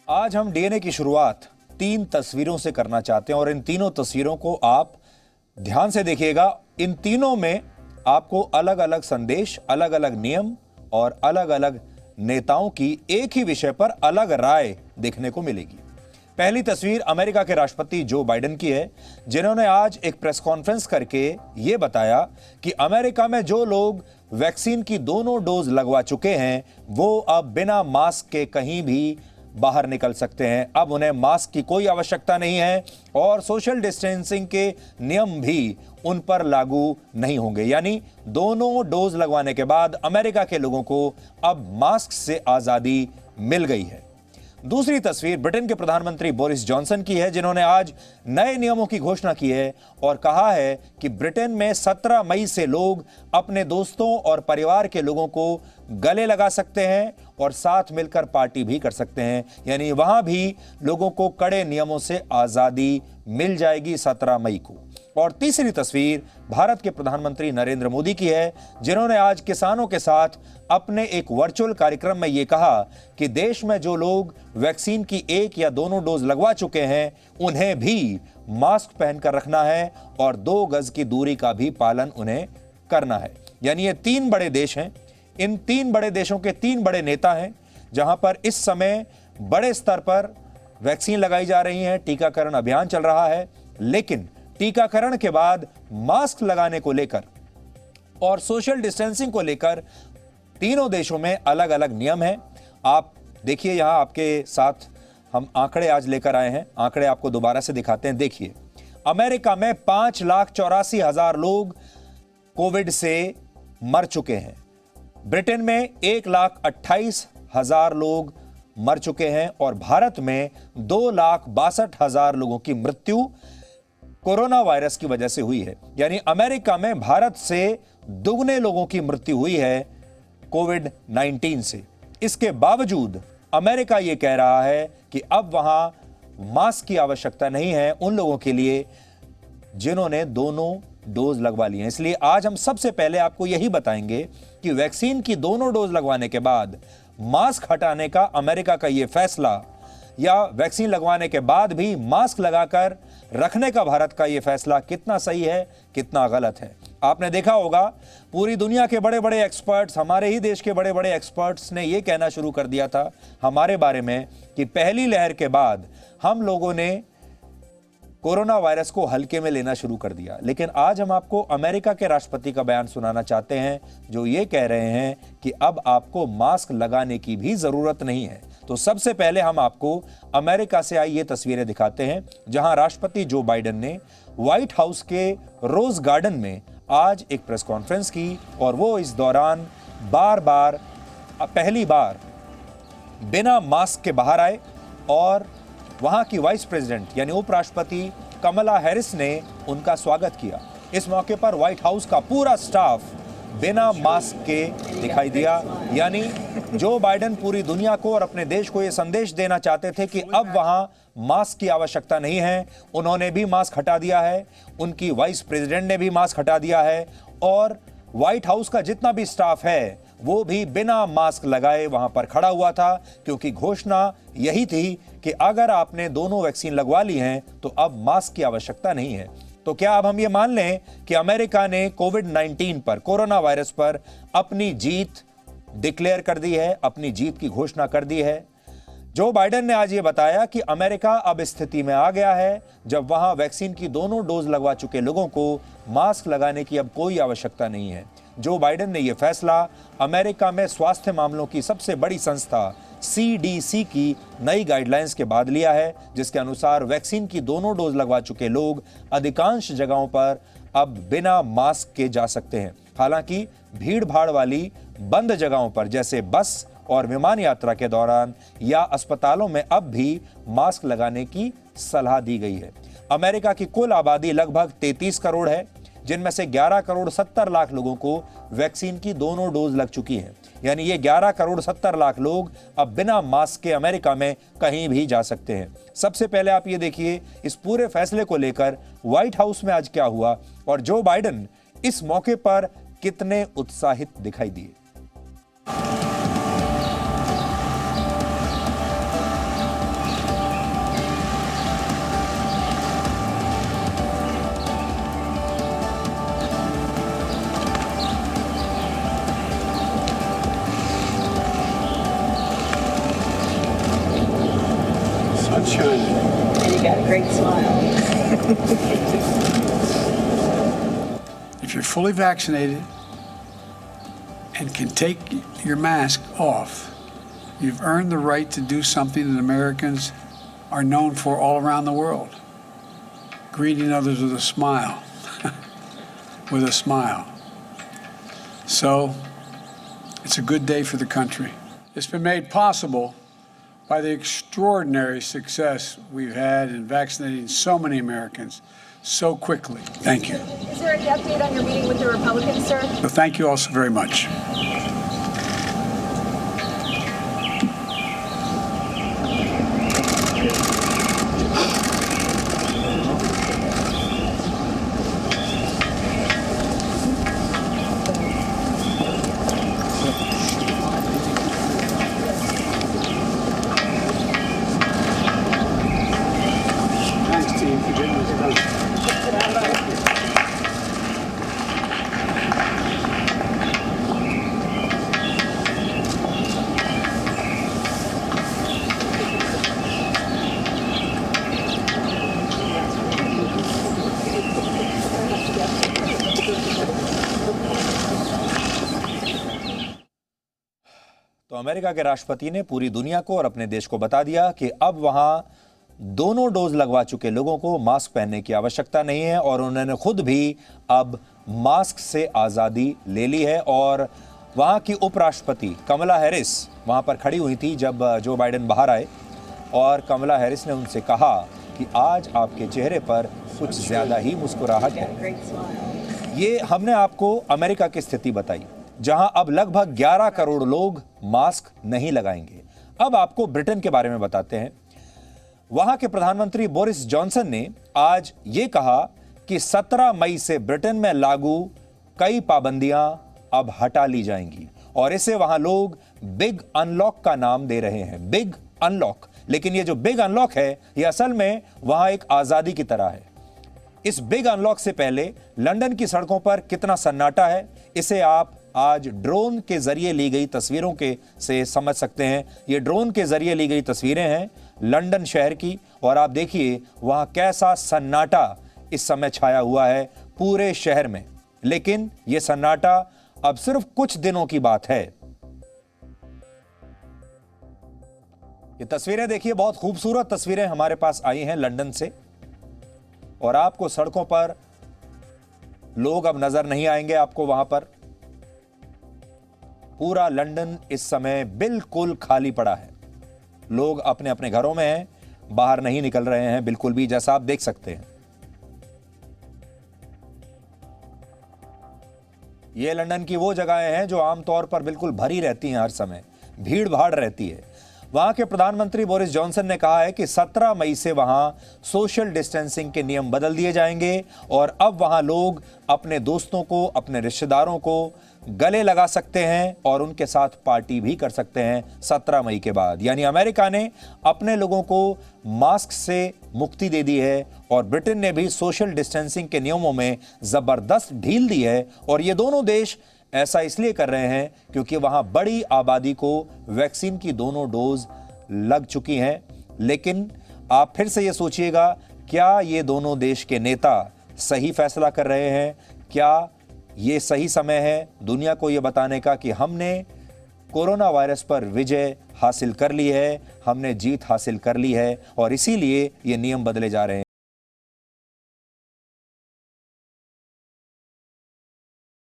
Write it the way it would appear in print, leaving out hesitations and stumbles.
आज हम डीएनए की शुरुआत 3 तस्वीरों से करना चाहते हैं और इन तीनों तस्वीरों को आप ध्यान से देखिएगा। इन तीनों में आपको अलग अलग संदेश, अलग अलग नियम और अलग अलग नेताओं की एक ही विषय पर अलग राय देखने को मिलेगी। पहली तस्वीर अमेरिका के राष्ट्रपति जो बाइडेन की है, जिन्होंने आज एक प्रेस कॉन्फ्रेंस करके यह बताया कि अमेरिका में जो लोग वैक्सीन की दोनों डोज लगवा चुके हैं वो अब बिना मास्क के कहीं भी बाहर निकल सकते हैं। अब उन्हें मास्क की कोई आवश्यकता नहीं है और सोशल डिस्टेंसिंग के नियम भी उन पर लागू नहीं होंगे। यानी दोनों डोज लगवाने के बाद अमेरिका के लोगों को अब मास्क से आजादी मिल गई है। दूसरी तस्वीर ब्रिटेन के प्रधानमंत्री बोरिस जॉनसन की है, जिन्होंने आज नए नियमों की घोषणा की है और कहा है कि ब्रिटेन में 17 मई से लोग अपने दोस्तों और परिवार के लोगों को गले लगा सकते हैं और साथ मिलकर पार्टी भी कर सकते हैं। यानी वहां भी लोगों को कड़े नियमों से आजादी मिल जाएगी 17 मई को। और तीसरी तस्वीर भारत के प्रधानमंत्री नरेंद्र मोदी की है, जिन्होंने आज किसानों के साथ अपने एक वर्चुअल कार्यक्रम में यह कहा कि देश में जो लोग वैक्सीन की एक या दोनों डोज लगवा चुके हैं उन्हें भी मास्क पहनकर रखना है और 2 गज की दूरी का भी पालन उन्हें करना है। यानी ये 3 बड़े देश हैं, इन 3 बड़े देशों के 3 बड़े नेता हैं जहां पर इस समय बड़े स्तर पर वैक्सीन लगाई जा रही है, टीकाकरण अभियान चल रहा है। लेकिन टीकाकरण के बाद मास्क लगाने को लेकर और सोशल डिस्टेंसिंग को लेकर तीनों देशों में अलग अलग नियम हैं। आप देखिए, यहां आपके साथ हम आंकड़े आज लेकर आए हैं, आंकड़े आपको दोबारा से दिखाते हैं। देखिए, अमेरिका में 5,84,000 लोग कोविड से मर चुके हैं। ब्रिटेन में 1,28,000 लोग मर चुके हैं और भारत में 2,62,000 लोगों की मृत्यु कोरोना वायरस की वजह से हुई है। यानी अमेरिका में भारत से दुगने लोगों की मृत्यु हुई है कोविड-19 से। इसके बावजूद अमेरिका यह कह रहा है कि अब वहां मास्क की आवश्यकता नहीं है उन लोगों के लिए जिन्होंने दोनों डोज लगवा ली है। इसलिए आज हम सबसे पहले आपको यही बताएंगे कि वैक्सीन की दोनों डोज लगवाने के बाद मास्क हटाने का अमेरिका का यह फैसला या वैक्सीन लगवाने के बाद भी मास्क लगाकर रखने का भारत का यह फैसला कितना सही है, कितना गलत है। आपने देखा होगा पूरी दुनिया के बड़े बड़े एक्सपर्ट्स, हमारे ही देश के बड़े बड़े एक्सपर्ट्स ने यह कहना शुरू कर दिया था हमारे बारे में कि पहली लहर के बाद हम लोगों ने कोरोना वायरस को हल्के में लेना शुरू कर दिया। लेकिन आज हम आपको अमेरिका के राष्ट्रपति का बयान सुनाना चाहते हैं, जो ये कह रहे हैं कि अब आपको मास्क लगाने की भी जरूरत नहीं है। तो सबसे पहले हम आपको अमेरिका से आई ये तस्वीरें दिखाते हैं, जहां राष्ट्रपति जो बाइडेन ने व्हाइट हाउस के रोज गार्डन में आज एक प्रेस कॉन्फ्रेंस की और वो इस दौरान पहली बार बिना मास्क के बाहर आए और वहां की वाइस प्रेसिडेंट यानी उपराष्ट्रपति कमला हैरिस ने उनका स्वागत किया। इस मौके पर व्हाइट हाउस का पूरा स्टाफ बिना मास्क के दिखाई दिया। यानी जो बाइडेन पूरी दुनिया को और अपने देश को यह संदेश देना चाहते थे कि अब वहां मास्क की आवश्यकता नहीं है, उन्होंने भी मास्क हटा दिया है, उनकी वाइस प्रेसिडेंट ने भी मास्क हटा दिया है और व्हाइट हाउस का जितना भी स्टाफ है वो भी बिना मास्क लगाए वहां पर खड़ा हुआ था, क्योंकि घोषणा यही थी कि अगर आपने दोनों वैक्सीन लगवा ली हैं तो अब मास्क की आवश्यकता नहीं है। तो क्या अब हम ये मान लें कि अमेरिका ने कोविड-19 पर, कोरोना वायरस पर अपनी जीत डिक्लेयर कर दी है, अपनी जीत की घोषणा कर दी है? जो बाइडेन ने आज ये बताया कि अमेरिका अब स्थिति में आ गया है जब वहां वैक्सीन की दोनों डोज लगवा चुके लोगों को मास्क लगाने की अब कोई आवश्यकता नहीं है। जो बाइडेन ने यह फैसला अमेरिका में स्वास्थ्य मामलों की सबसे बड़ी संस्था CDC की नई गाइडलाइंस के बाद लिया है, जिसके अनुसार वैक्सीन की दोनों डोज लगवा चुके लोग अधिकांश जगहों पर अब बिना मास्क के जा सकते हैं। हालांकि भीड़ भाड़ वाली बंद जगहों पर जैसे बस और विमान यात्रा के दौरान या अस्पतालों में अब भी मास्क लगाने की सलाह दी गई है। अमेरिका की कुल आबादी लगभग 33 करोड़ है, जिनमें से 11 करोड़ 70 लाख लोगों को वैक्सीन की दोनों डोज लग चुकी हैं। यानी ये 11 करोड़ 70 लाख लोग अब बिना मास्क के अमेरिका में कहीं भी जा सकते हैं। सबसे पहले आप ये देखिए इस पूरे फैसले को लेकर व्हाइट हाउस में आज क्या हुआ और जो बाइडेन इस मौके पर कितने उत्साहित दिखाई दिए। sun's shining. And you got a great smile. If you're fully vaccinated and can take your mask off, you've earned the right to do something that Americans are known for all around the world. Greeting others with a smile. With a smile. So, it's a good day for the country. It's been made possible by the extraordinary success we've had in vaccinating so many Americans so quickly. Thank you. Is there any update on your meeting with the Republicans, sir? So thank you all so very much. Thanks, team, for getting this done. तो America के राष्ट्रपति ने पूरी दुनिया को और अपने देश को बता दिया कि अब वहां दोनों डोज लगवा चुके लोगों को मास्क पहनने की आवश्यकता नहीं है और उन्होंने खुद भी अब मास्क से आजादी ले ली है। और वहां की उपराष्ट्रपति कमला हैरिस वहां पर खड़ी हुई थी जब जो बाइडेन बाहर आए और कमला हैरिस ने उनसे कहा कि आज आपके चेहरे पर कुछ ज्यादा ही मुस्कुराहट है। ये हमने आपको अमेरिका की स्थिति बताई जहां अब लगभग 11 करोड़ लोग मास्क नहीं लगाएंगे। अब आपको ब्रिटेन के बारे में बताते हैं। वहां के प्रधानमंत्री बोरिस जॉनसन ने आज यह कहा कि 17 मई से ब्रिटेन में लागू कई पाबंदियां अब हटा ली जाएंगी और इसे वहां लोग बिग अनलॉक का नाम दे रहे हैं, बिग अनलॉक। लेकिन ये जो बिग अनलॉक है ये असल में वहां एक आजादी की तरह है। इस बिग अनलॉक से पहले लंदन की सड़कों पर कितना सन्नाटा है इसे आप आज ड्रोन के जरिए ली गई तस्वीरों के से समझ सकते हैं। ये ड्रोन के जरिए ली गई तस्वीरें हैं लंदन शहर की और आप देखिए वहां कैसा सन्नाटा इस समय छाया हुआ है पूरे शहर में। लेकिन यह सन्नाटा अब सिर्फ कुछ दिनों की बात है। ये तस्वीरें देखिए, बहुत खूबसूरत तस्वीरें हमारे पास आई हैं लंदन से और आपको सड़कों पर लोग अब नजर नहीं आएंगे। आपको वहां पर पूरा लंदन इस समय बिल्कुल खाली पड़ा है। लोग अपने अपने घरों में हैं, बाहर नहीं निकल रहे हैं बिल्कुल भी, जैसा आप देख सकते हैं। ये लंदन की वो जगहें हैं जो आमतौर पर बिल्कुल भरी रहती हैं, हर समय भीड़ भाड़ रहती है। वहां के प्रधानमंत्री बोरिस जॉनसन ने कहा है कि 17 मई से वहां सोशल डिस्टेंसिंग के नियम बदल दिए जाएंगे और अब वहां लोग अपने दोस्तों को, अपने रिश्तेदारों को गले लगा सकते हैं और उनके साथ पार्टी भी कर सकते हैं 17 मई के बाद। यानी अमेरिका ने अपने लोगों को मास्क से मुक्ति दे दी है और ब्रिटेन ने भी सोशल डिस्टेंसिंग के नियमों में जबरदस्त ढील दी है। और ये दोनों देश ऐसा इसलिए कर रहे हैं क्योंकि वहां बड़ी आबादी को वैक्सीन की दोनों डोज लग चुकी हैं। लेकिन आप फिर से ये सोचिएगा, क्या ये दोनों देश के नेता सही फैसला कर रहे हैं? क्या ये सही समय है दुनिया को ये बताने का कि हमने कोरोना वायरस पर विजय हासिल कर ली है, हमने जीत हासिल कर ली है और इसीलिए ये नियम बदले जा रहे हैं?